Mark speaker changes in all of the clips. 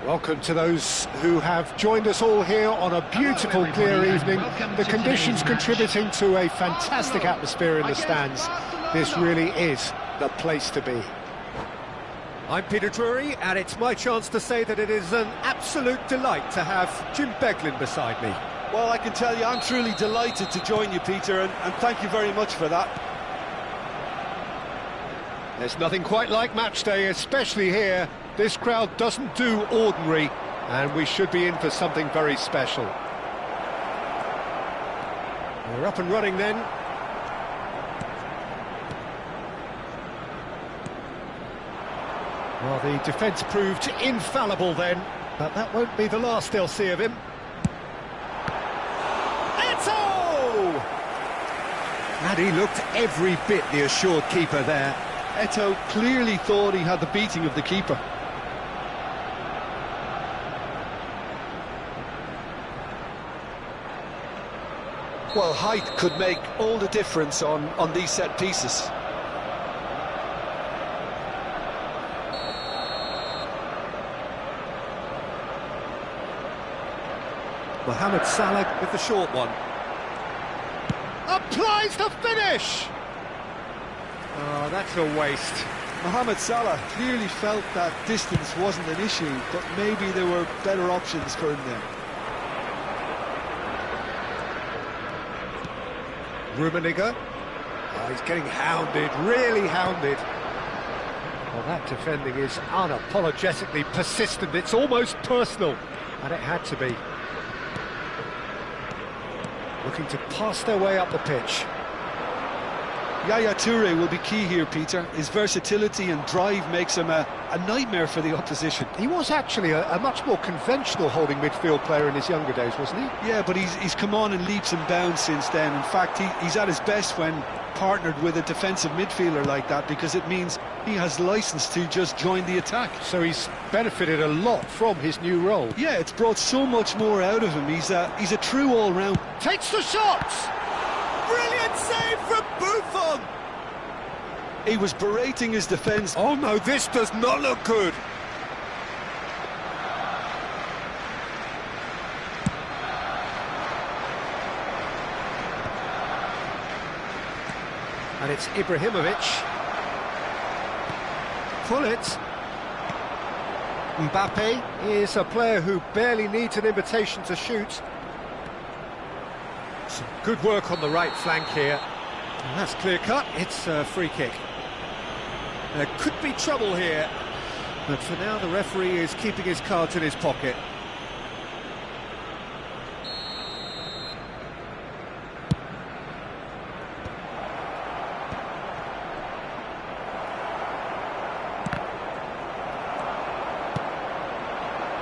Speaker 1: Welcome to those who have joined us all here on a beautiful, clear evening. The conditions contributing to a fantastic atmosphere in the stands. This really is the place to be. I'm Peter Drury, and it's my chance to say that it is an absolute delight to have Jim Beglin beside me.
Speaker 2: Well, I can tell you I'm truly delighted to join you, Peter, and thank you very much for that.
Speaker 1: There's nothing quite like match day, especially here. This crowd doesn't do ordinary, and we should be in for something very special. We're up and running then. Well, the defence proved infallible then, but that won't be the last they'll see of him. Eto'o! And he looked every bit the assured keeper there.
Speaker 2: Eto'o clearly thought he had the beating of the keeper. Well, height could make all the difference on these set pieces.
Speaker 1: Mohamed Salah with the short one. Applies the finish! Oh, that's a waste.
Speaker 2: Mohamed Salah clearly felt that distance wasn't an issue, but maybe there were better options for him there.
Speaker 1: Rummenigge. Oh, he's getting hounded, really hounded. Well, that defending is unapologetically persistent. It's almost personal, and it had to be. Looking to pass their way up the pitch.
Speaker 2: Yaya Toure will be key here, Peter. His versatility and drive makes him a nightmare for the opposition.
Speaker 1: He was actually a much more conventional holding midfield player in his younger days, wasn't he?
Speaker 2: Yeah, but he's come on in leaps and bounds since then. In fact, he's at his best when partnered with a defensive midfielder like that, because it means he has license to just join the attack.
Speaker 1: So he's benefited a lot from his new role.
Speaker 2: Yeah, it's brought so much more out of him. He's a true all-round.
Speaker 1: Takes the shots! Brilliant save from Buffon!
Speaker 2: He was berating his defence.
Speaker 1: Oh no, this does not look good. And it's Ibrahimovic. Pull it. Mbappe is a player who barely needs an invitation to shoot. Some good work on the right flank here. And that's clear cut. It's a free kick. There could be trouble here, but for now the referee is keeping his cards in his pocket.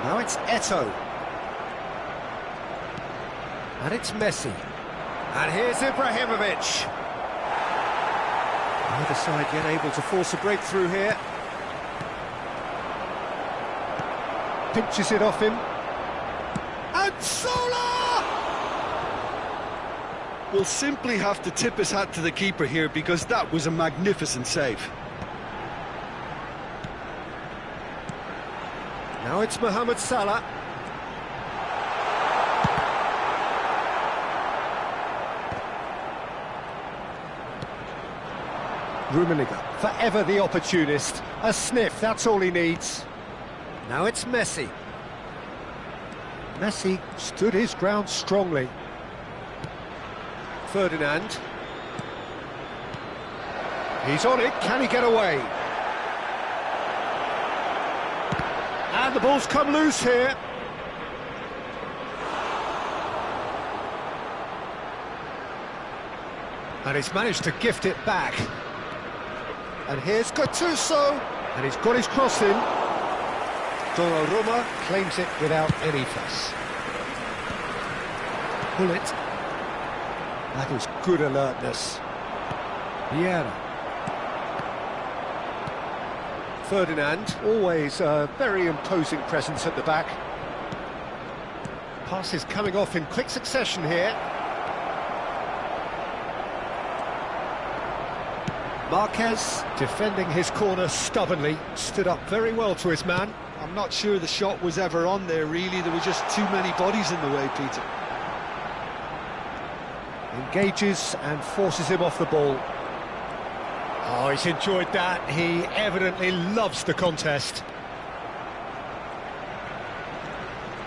Speaker 1: Now it's Eto'o. And it's Messi. And here's Ibrahimovic. Either side yet able to force a breakthrough here. Pinches it off him. And Salah!
Speaker 2: Will simply have to tip his hat to the keeper here, because that was a magnificent save.
Speaker 1: Now it's Mohamed Salah. Rummenigge, forever the opportunist. A sniff, that's all he needs. Now it's Messi. Messi stood his ground strongly. Ferdinand. He's on it, can he get away? And the ball's come loose here. And he's managed to gift it back. And here's Gattuso, and he's got his cross in. Donnarumma claims it without any fuss. Pull it. That was good alertness. Vieira. Ferdinand, always a very imposing presence at the back. Passes coming off in quick succession here. Marquez, defending his corner stubbornly, stood up very well to his man.
Speaker 2: I'm not sure the shot was ever on there, really. There were just too many bodies in the way, Peter.
Speaker 1: Engages and forces him off the ball. Oh, he's enjoyed that. He evidently loves the contest.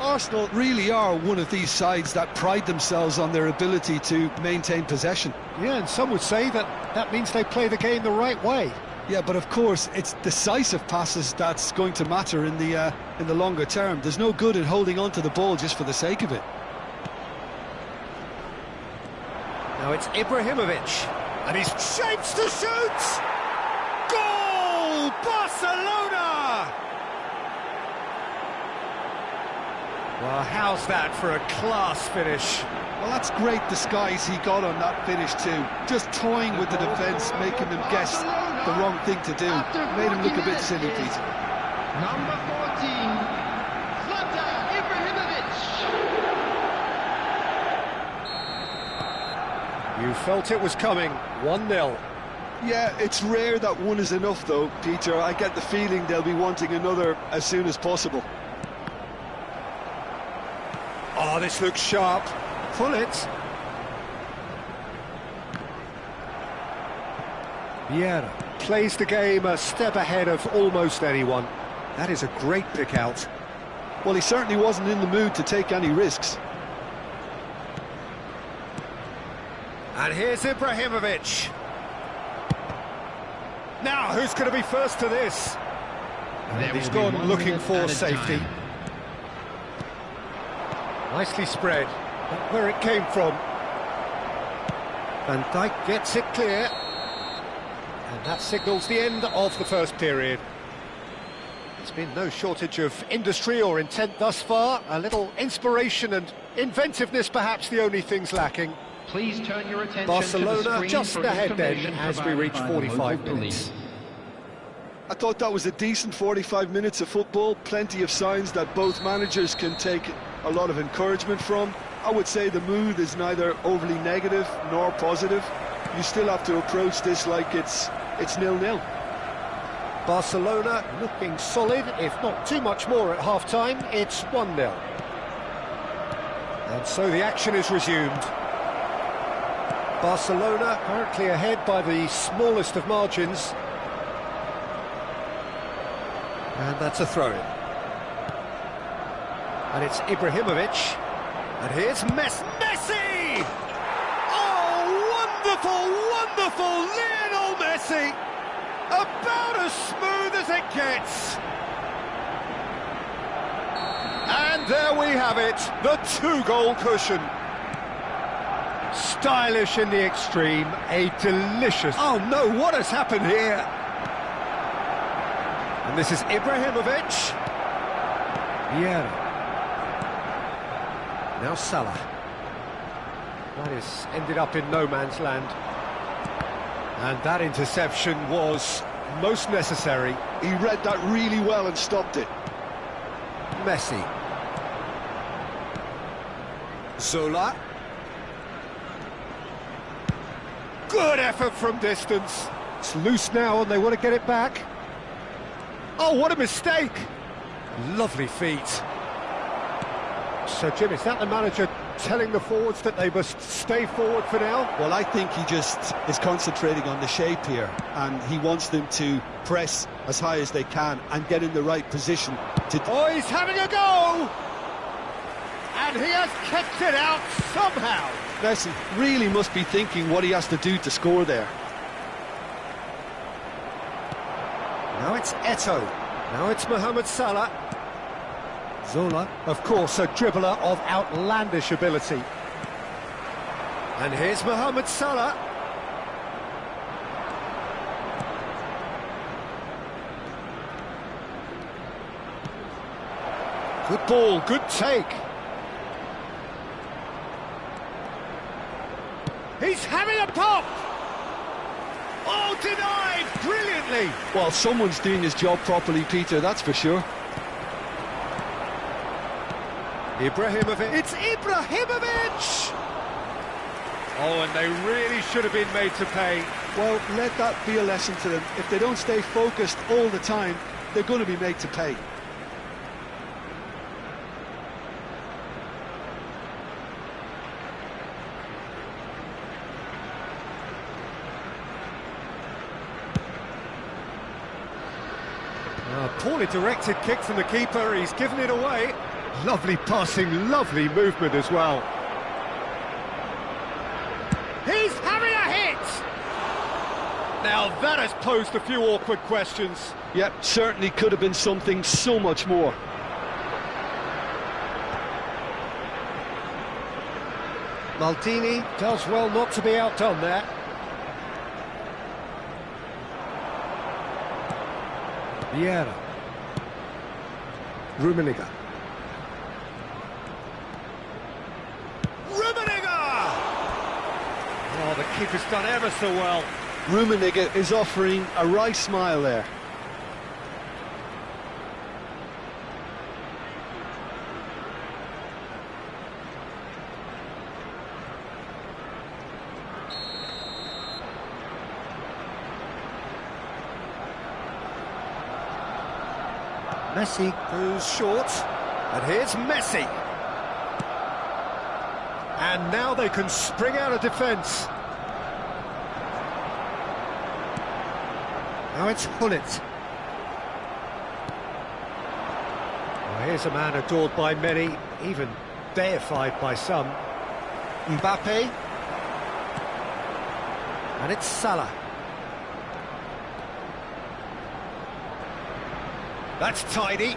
Speaker 2: Arsenal really are one of these sides that pride themselves on their ability to maintain possession.
Speaker 1: Yeah, and some would say that means they play the game the right way.
Speaker 2: Yeah, but of course, it's decisive passes that's going to matter in the longer term. There's no good in holding on to the ball just for the sake of it.
Speaker 1: Now it's Ibrahimovic, and he's shapes to shoot! Goal! Barcelona! Well, how's that for a class finish?
Speaker 2: Well, that's great disguise he got on that finish too. Just toying with the defence, making them guess the wrong thing to do. Made him look a bit silly, Peter.
Speaker 3: Number 14, Zlatan Ibrahimovic.
Speaker 1: You felt it was coming, 1-0.
Speaker 2: Yeah, it's rare that one is enough though, Peter. I get the feeling they'll be wanting another as soon as possible.
Speaker 1: Oh, this looks sharp. Pull it. Vieira plays the game a step ahead of almost anyone. That is a great pick out.
Speaker 2: Well, he certainly wasn't in the mood to take any risks.
Speaker 1: And here's Ibrahimovic. Now, who's going to be first to this? And he's gone looking for safety. Nicely spread. Not where it came from. Van Dijk gets it clear. And that signals the end of the first period. There's been no shortage of industry or intent thus far. A little inspiration and inventiveness, perhaps the only things lacking.
Speaker 3: Please turn your attention
Speaker 1: Barcelona
Speaker 3: to the screen
Speaker 1: just
Speaker 3: for
Speaker 1: ahead then
Speaker 3: information
Speaker 1: as we
Speaker 3: provided
Speaker 1: reach
Speaker 3: by the
Speaker 1: 45
Speaker 3: local
Speaker 1: minutes.
Speaker 3: police.
Speaker 2: I thought that was a decent 45 minutes of football. Plenty of signs that both managers can take a lot of encouragement from. I would say the mood is neither overly negative nor positive. You still have to approach this like it's 0-0.
Speaker 1: Barcelona looking solid, if not too much more at half-time. It's 1-0. And so the action is resumed. Barcelona currently ahead by the smallest of margins. And that's a throw-in. And it's Ibrahimovic. And here's Messi! Oh, wonderful, wonderful Lionel Messi! About as smooth as it gets. And there we have it, the two-goal cushion. Stylish in the extreme, a delicious... Oh no, what has happened here? And this is Ibrahimovic. Vieira. Now Salah. That has ended up in no man's land. And that interception was most necessary.
Speaker 2: He read that really well and stopped it.
Speaker 1: Messi. Zola. Good effort from distance. It's loose now and they want to get it back. Oh, what a mistake! Lovely feet. So, Jim, is that the manager telling the forwards that they must stay forward for now?
Speaker 2: Well, I think he just is concentrating on the shape here, and he wants them to press as high as they can and get in the right position to...
Speaker 1: Oh, he's having a go! And he has kept it out somehow.
Speaker 2: Messi really must be thinking what he has to do to score there.
Speaker 1: Now it's Eto'o. Now it's Mohamed Salah. Zola, of course, a dribbler of outlandish ability. And here's Mohamed Salah. Good ball, good take. He's having a pop! Oh, denied brilliantly!
Speaker 2: Well, someone's doing his job properly, Peter, that's for sure.
Speaker 1: Ibrahimovic. It's Ibrahimovic! Oh, and they really should have been made to pay.
Speaker 2: Well, let that be a lesson to them. If they don't stay focused all the time, they're going to be made to pay.
Speaker 1: A poorly directed kick from the keeper, he's given it away. Lovely passing, lovely movement as well. He's having a hit! Now that has posed a few awkward questions.
Speaker 2: Yep, certainly could have been something so much more.
Speaker 1: Maldini does well not to be outdone there. Vieira. Rummenigge. Oh, the keeper's done ever so well.
Speaker 2: Rummenigge is offering a wry smile there.
Speaker 1: Messi goes short, and here's Messi. And now they can spring out of defence. Now it's Hullet. Well, here's a man adored by many, even deified by some. Mbappe. And it's Salah. That's tidy.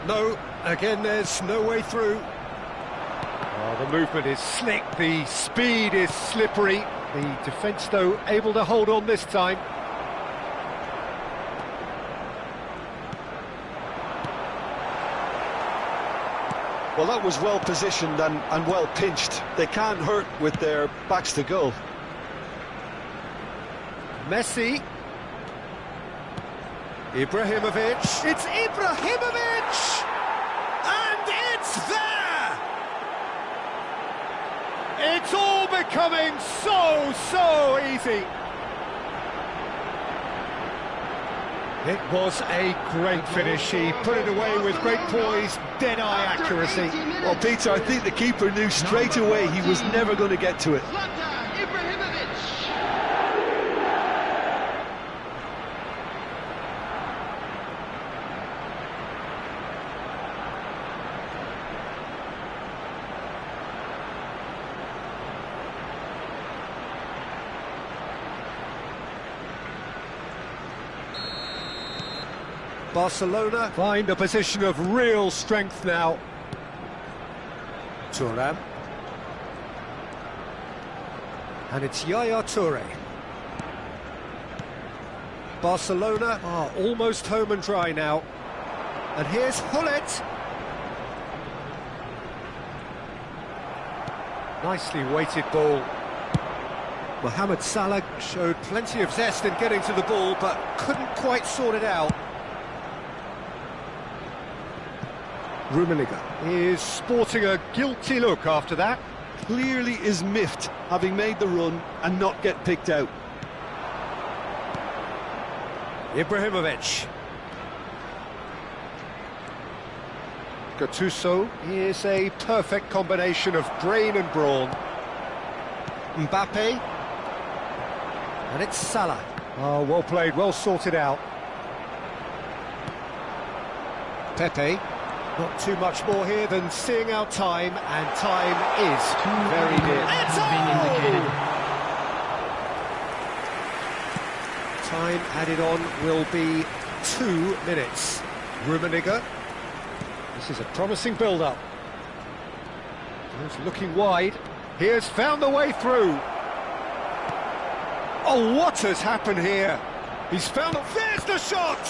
Speaker 1: No, again there's no way through. Oh, the movement is slick, the speed is slippery. The defence, though, able to hold on this time.
Speaker 2: Well, that was well positioned and well pinched. They can't hurt with their backs to goal.
Speaker 1: Messi. Ibrahimovic. It's Ibrahimovic! And it's there! It's all becoming so easy. It was a great finish. He put it away with great poise, dead-eye accuracy.
Speaker 2: Well, Peter, I think the keeper knew straight away he was never going to get to it.
Speaker 1: Barcelona find a position of real strength now. Thuram. And it's Yaya Toure. Barcelona are almost home and dry now. And here's Hullet. Nicely weighted ball. Mohamed Salah showed plenty of zest in getting to the ball, but couldn't quite sort it out. Rummenigge is sporting a guilty look after that.
Speaker 2: Clearly is miffed, having made the run and not get picked out.
Speaker 1: Ibrahimovic. Gattuso is a perfect combination of brain and brawn. Mbappe. And it's Salah. Oh, well played, well sorted out. Pepe. Not too much more here than seeing out time, and time is very near. It's indicated. Time added on will be 2 minutes. Rummenigge. This is a promising build-up. He's looking wide. He has found the way through. Oh, what has happened here? He's found... There's the shot!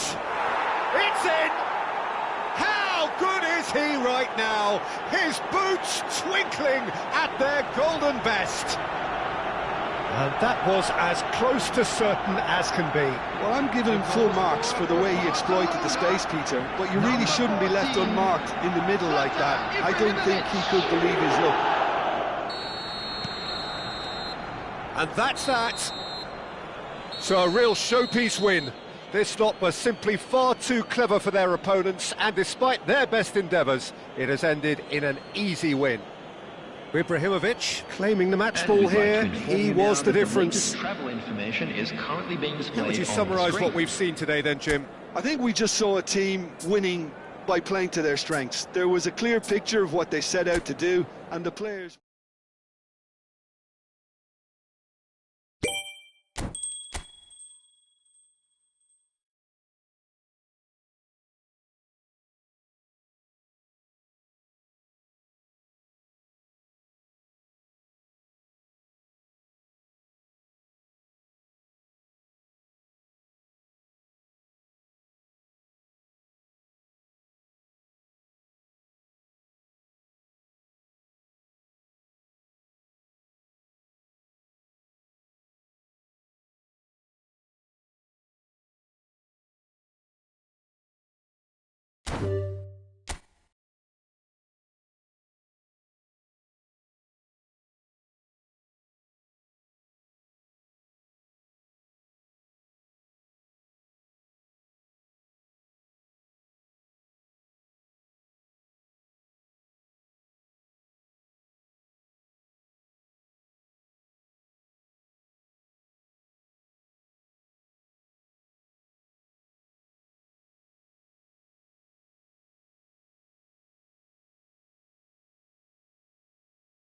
Speaker 1: It's in! How good is he right now? His boots twinkling at their golden best. And that was as close to certain as can be.
Speaker 2: Well, I'm giving him full marks for the way he exploited the space, Peter, but you really shouldn't be left unmarked in the middle like that. I don't think he could believe his luck.
Speaker 1: And that's that. So a real showpiece win. This lot was simply far too clever for their opponents, and despite their best endeavours, it has ended in an easy win. Ibrahimovic claiming the match ball here. He was the difference.
Speaker 3: Travel information is currently being displayed.
Speaker 1: How would you summarise what we've seen today then, Jim?
Speaker 2: I think we just saw a team winning by playing to their strengths. There was a clear picture of what they set out to do, and the players...